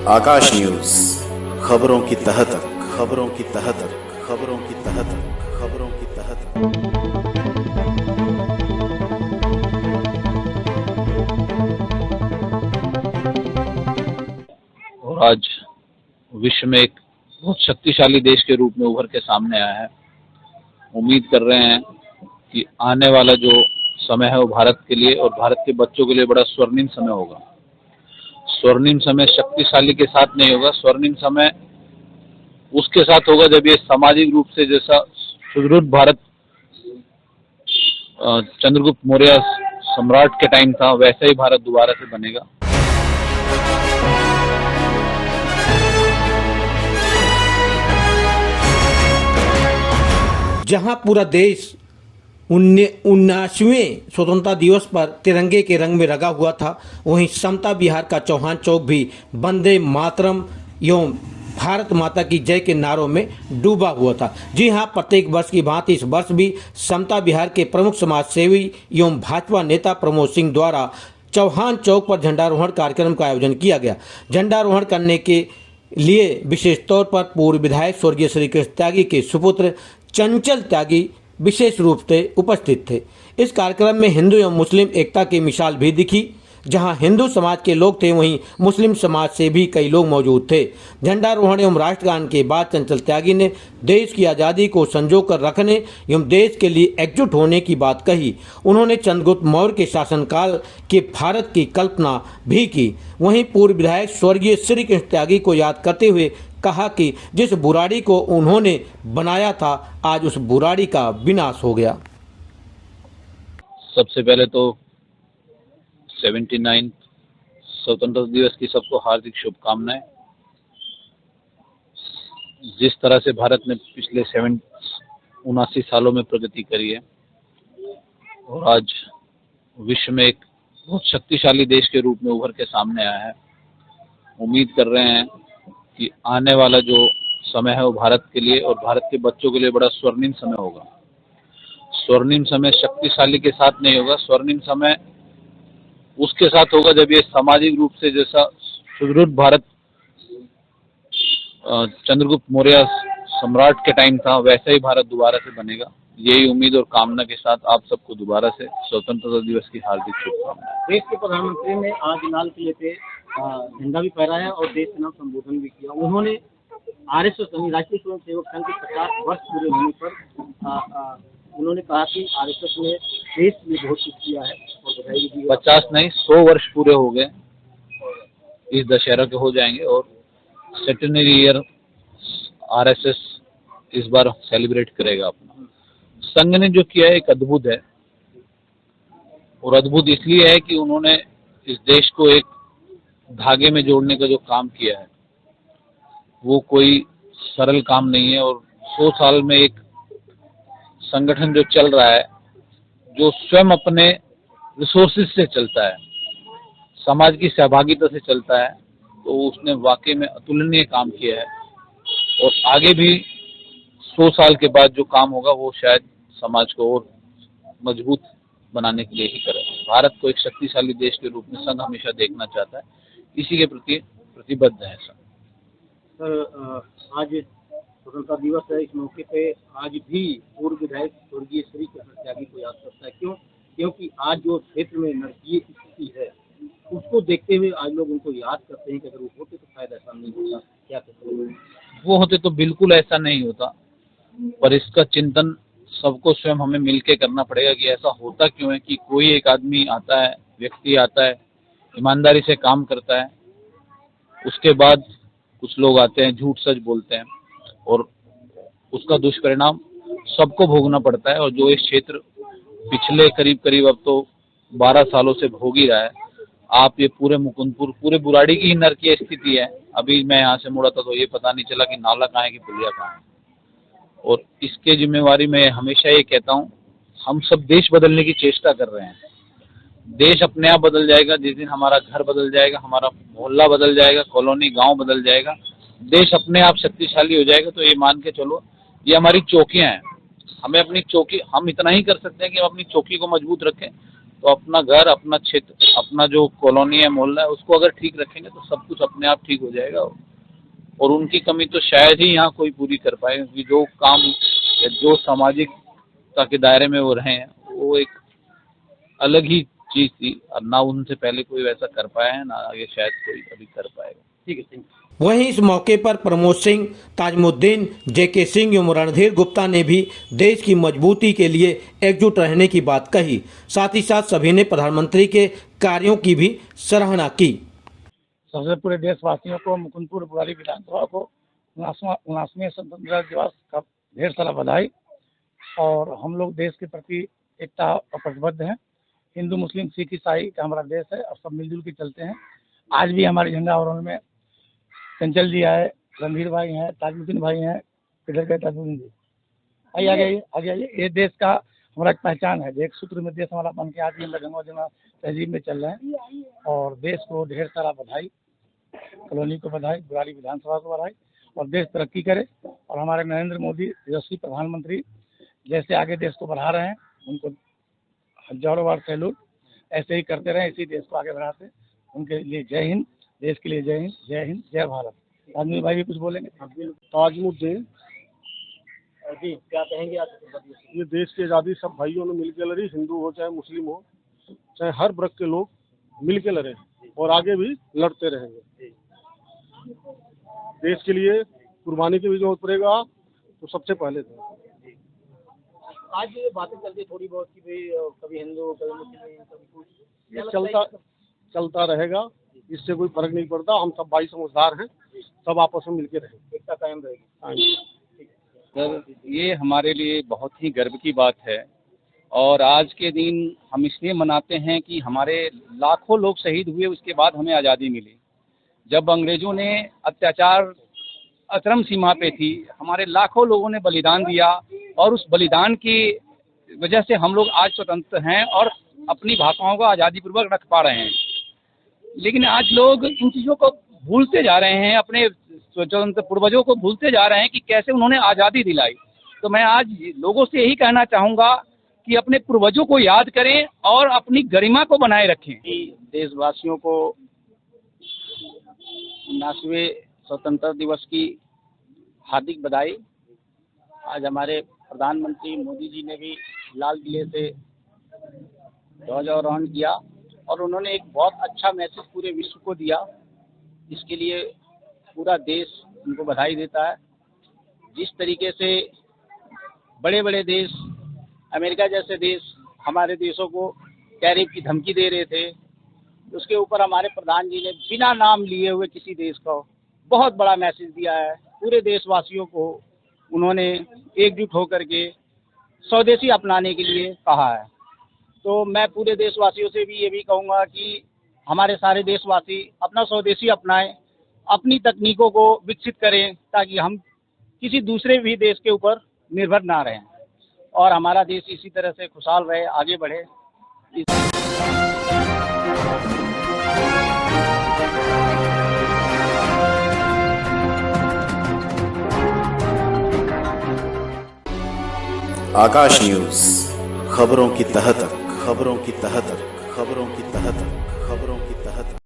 आकाश news, खबरों की तह तक, खबरों की तह तक, खबरों की तह तक, खबरों की तह तक। और आज विश्व में एक बहुत शक्तिशाली देश के रूप में उभर के सामने आया है। उम्मीद कर रहे हैं कि आने वाला जो समय है वो भारत के लिए और भारत के बच्चों के लिए बड़ा स्वर्णिम समय होगा। स्वर्णिम समय शक्तिशाली के साथ नहीं होगा, स्वर्णिम समय उसके साथ होगा जब ये सामाजिक रूप से जैसा सुदृढ़ भारत चंद्रगुप्त मौर्य सम्राट के टाइम था वैसा ही भारत दोबारा से बनेगा। जहां पूरा देश 79वें स्वतंत्रता दिवस पर तिरंगे के रंग में रंगा हुआ था, वहीं समता विहार का चौहान चौक भी वंदे मातरम एवं भारत माता की जय के नारों में डूबा हुआ था। जी हां, प्रत्येक वर्ष की भांति इस वर्ष भी समता विहार के प्रमुख समाज सेवी एवं भाजपा नेता प्रमोद सिंह द्वारा चौहान चौक पर झंडारोहण कार्यक्रम का आयोजन किया गया। झंडारोहण करने के लिए विशेष तौर पर पूर्व विधायक स्वर्गीय श्री कृष्ण त्यागी के सुपुत्र चंचल त्यागी विशेष रूप से उपस्थित थे। इस कार्यक्रम में हिंदू एवं मुस्लिम एकता की मिसाल भी दिखी। जहां हिंदू समाज के लोग थे, वहीं मुस्लिम समाज से भी कई लोग मौजूद थे। झंडारोहण एवं राष्ट्रगान के बाद चंचल त्यागी ने देश की आज़ादी को संजो कर रखने एवं देश के लिए एकजुट होने की बात कही। उन्होंने चंद्रगुप्त मौर्य के शासनकाल के भारत की कल्पना भी की। वहीं पूर्व विधायक स्वर्गीय श्री कृष्ण त्यागी को याद करते हुए कहा कि जिस बुराड़ी को उन्होंने बनाया था, आज उस बुराड़ी का विनाश हो गया। सबसे पहले तो 79 स्वतंत्रता दिवस की सबको हार्दिक शुभकामनाएं। जिस तरह से भारत ने पिछले 79 सालों में प्रगति करी है और आज विश्व में एक बहुत शक्तिशाली देश के रूप में उभर के सामने आया है। उम्मीद कर रहे हैं कि आने वाला जो समय है वो भारत के लिए और भारत के बच्चों के लिए बड़ा स्वर्णिम समय होगा। स्वर्णिम समय शक्तिशाली के साथ नहीं होगा, स्वर्णिम समय उसके साथ होगा जब ये सामाजिक रूप से जैसा सुदृढ़ भारत चंद्रगुप्त मौर्य सम्राट के टाइम था वैसा ही भारत दोबारा से बनेगा। यही उम्मीद और कामना के साथ आप सबको दोबारा से स्वतंत्रता दिवस की हार्दिक शुभकामनाएं। देश के प्रधानमंत्री ने आज लाल किले पे झंडा भी फहराया और देश के नाम संबोधन भी किया। उन्होंने आरएसएस राष्ट्रीय स्वयं सेवक संघ के 50 वर्ष पूरे होने पर उन्होंने कहा कि आरएसएस ने देश में बहुत कुछ किया है और बधाई दी। 50 नहीं 100 वर्ष पूरे हो गए, इस दशहरा के हो जाएंगे और सेंटेनरी ईयर आरएसएस इस बार सेलिब्रेट करेगा अपना। संघ ने जो किया है एक अद्भुत है और अद्भुत इसलिए है कि उन्होंने इस देश को एक धागे में जोड़ने का जो काम किया है वो कोई सरल काम नहीं है। और 100 साल में एक संगठन जो चल रहा है, जो स्वयं अपने रिसोर्सेज से चलता है, समाज की सहभागिता से चलता है, तो उसने वाकई में अतुलनीय काम किया है। और आगे भी 100 साल के बाद जो काम होगा वो शायद समाज को और मजबूत बनाने के लिए ही करे। भारत को एक शक्तिशाली देश के रूप में संघ हमेशा देखना चाहता है, इसी के प्रति प्रतिबद्ध है संघ। सर, आज स्वतंत्रता दिवस है, इस मौके पे आज भी पूर्व विधायक स्वर्गीय श्री कृष्ण त्यागी को याद करता है। क्योंकि आज जो क्षेत्र में नारकीय स्थिति है उसको देखते हुए आज लोग उनको याद करते हैं कि अगर वो होते तो शायद ऐसा नहीं होता। क्या कहते हैं? वो होते तो बिल्कुल ऐसा नहीं होता, पर इसका चिंतन सबको स्वयं हमें मिलके करना पड़ेगा कि ऐसा होता क्यों है कि कोई एक आदमी आता है, व्यक्ति आता है, ईमानदारी से काम करता है, उसके बाद कुछ लोग आते हैं झूठ सच बोलते हैं और उसका दुष्परिणाम सबको भोगना पड़ता है। और जो इस क्षेत्र पिछले करीब अब तो 12 सालों से भोग ही रहा है। आप ये पूरे मुकुंदपुर, पूरे बुराड़ी की ही नरकीय स्थिति है। अभी मैं यहाँ से मुड़ा था तो ये पता नहीं चला कि नाला कहाँ है कि पुलिया कहाँ है। और इसके जिम्मेवारी मैं हमेशा ये कहता हूँ, हम सब देश बदलने की चेष्टा कर रहे हैं। देश अपने आप बदल जाएगा जिस दिन हमारा घर बदल जाएगा, हमारा मोहल्ला बदल जाएगा, कॉलोनी गांव बदल जाएगा, देश अपने आप शक्तिशाली हो जाएगा। तो ये मान के चलो, ये हमारी चौकियां हैं। हमें अपनी चौकी, हम इतना ही कर सकते हैं कि हम अपनी चौकी को मजबूत रखें। तो अपना घर, अपना क्षेत्र, अपना जो कॉलोनी है, मोहल्ला है, उसको अगर ठीक रखेंगे तो सब कुछ अपने आप ठीक हो जाएगा। और उनकी कमी तो शायद ही यहाँ कोई पूरी कर पाए, क्योंकि जो काम या जो सामाजिकता के दायरे में वो रहे हैं वो एक अलग ही चीज थी, और ना उनसे पहले कोई वैसा कर पाया है, ना आगे शायद कोई अभी कर पाएगा। ठीक है, थैंक यू। वहीं इस मौके पर प्रमोद सिंह, ताजमुद्दीन, जेके सिंह एवं रणधीर गुप्ता ने भी देश की मजबूती के लिए एकजुट रहने की बात कही। साथ ही साथ सभी ने प्रधानमंत्री के कार्यों की भी सराहना की। सबसे पूरे देशवासियों को मुकुंदपुर बुराड़ी विधानसभा को 79वें स्वतंत्रता दिवस का ढेर सारा बधाई। और हम लोग देश के प्रति एकता और प्रतिबद्ध हैं। हिंदू, मुस्लिम, सिख, ईसाई का हमारा देश है और सब मिलजुल के चलते हैं। आज भी हमारे झंडा आरोहण में चंचल जी आए, रणधीर भाई हैं, ताजमुद्दीन भाई हैं। इधर गए ताजमुद्दीन जी, आइए आगे आइए। ये देश का हमारा एक पहचान है। एक सूत्र में देश हमारा बन के आज भी हम गंगा जमुना तहजीब में चल रहे हैं। और देश को ढेर सारा बधाई, कॉलोनी को बधाई, बुराड़ी विधानसभा को बधाई। और देश तरक्की करे और हमारे नरेंद्र मोदी यशस्वी प्रधानमंत्री जैसे आगे देश को बढ़ा रहे हैं, उनको हजारों बार सैल्यूट। ऐसे ही करते रहें, इसी देश को आगे बढ़ाते। उनके लिए जय हिंद, देश के लिए जय हिंद, जय हिंद, जय भारत। ताजमुद्दीन भाई भी कुछ बोलेंगे? ताजमुद्दीन जी, क्या कहेंगे आज? ये देश की आज़ादी सब भाइयों ने मिलकर लड़ी, हिंदू हो चाहे मुस्लिम हो, चाहे हर वर्ग के लोग मिलकर लड़े और आगे भी लड़ते रहेंगे। देश के लिए कुर्बानी की भी जरूरत पड़ेगा तो सबसे पहले थे। आज ये बातें चलती थोड़ी बहुत कि भाई कभी हिंदू, कभी मुस्लिम, कभी कुछ, ये चलता रहेगा, इससे कोई फर्क नहीं पड़ता। हम सब भाई समझदार हैं, सब आपस में मिलकर रहेंगे, एकता कायम रहेगी। सर, ये हमारे लिए बहुत ही गर्व की बात है। और आज के दिन हम इसलिए मनाते हैं कि हमारे लाखों लोग शहीद हुए, उसके बाद हमें आज़ादी मिली। जब अंग्रेजों ने अत्याचार अचरम सीमा पे थी, हमारे लाखों लोगों ने बलिदान दिया और उस बलिदान की वजह से हम लोग आज स्वतंत्र हैं और अपनी भाषाओं को आज़ादी पूर्वक रख पा रहे हैं। लेकिन आज लोग इन चीज़ों को भूलते जा रहे हैं, अपने स्वतंत्र पूर्वजों को भूलते जा रहे हैं कि कैसे उन्होंने आज़ादी दिलाई। तो मैं आज लोगों से यही कहना चाहूँगा कि अपने पूर्वजों को याद करें और अपनी गरिमा को बनाए रखें। देशवासियों को 79वें स्वतंत्रता दिवस की हार्दिक बधाई। आज हमारे प्रधानमंत्री मोदी जी ने भी लाल किले से ध्वजारोहण किया और उन्होंने एक बहुत अच्छा मैसेज पूरे विश्व को दिया। इसके लिए पूरा देश उनको बधाई देता है। जिस तरीके से बड़े बड़े देश, अमेरिका जैसे देश हमारे देशों को टैरिफ की धमकी दे रहे थे, उसके ऊपर हमारे प्रधान जी ने बिना नाम लिए हुए किसी देश को बहुत बड़ा मैसेज दिया है। पूरे देशवासियों को उन्होंने एकजुट होकर के स्वदेशी अपनाने के लिए कहा है। तो मैं पूरे देशवासियों से भी ये भी कहूँगा कि हमारे सारे देशवासी अपना स्वदेशी अपनाएं, अपनी तकनीकों को विकसित करें, ताकि हम किसी दूसरे भी देश के ऊपर निर्भर ना रहें और हमारा देश इसी तरह से खुशहाल रहे, आगे बढ़े। आकाश न्यूज, खबरों की तह तक, खबरों की तह तक, खबरों की तह तक, खबरों की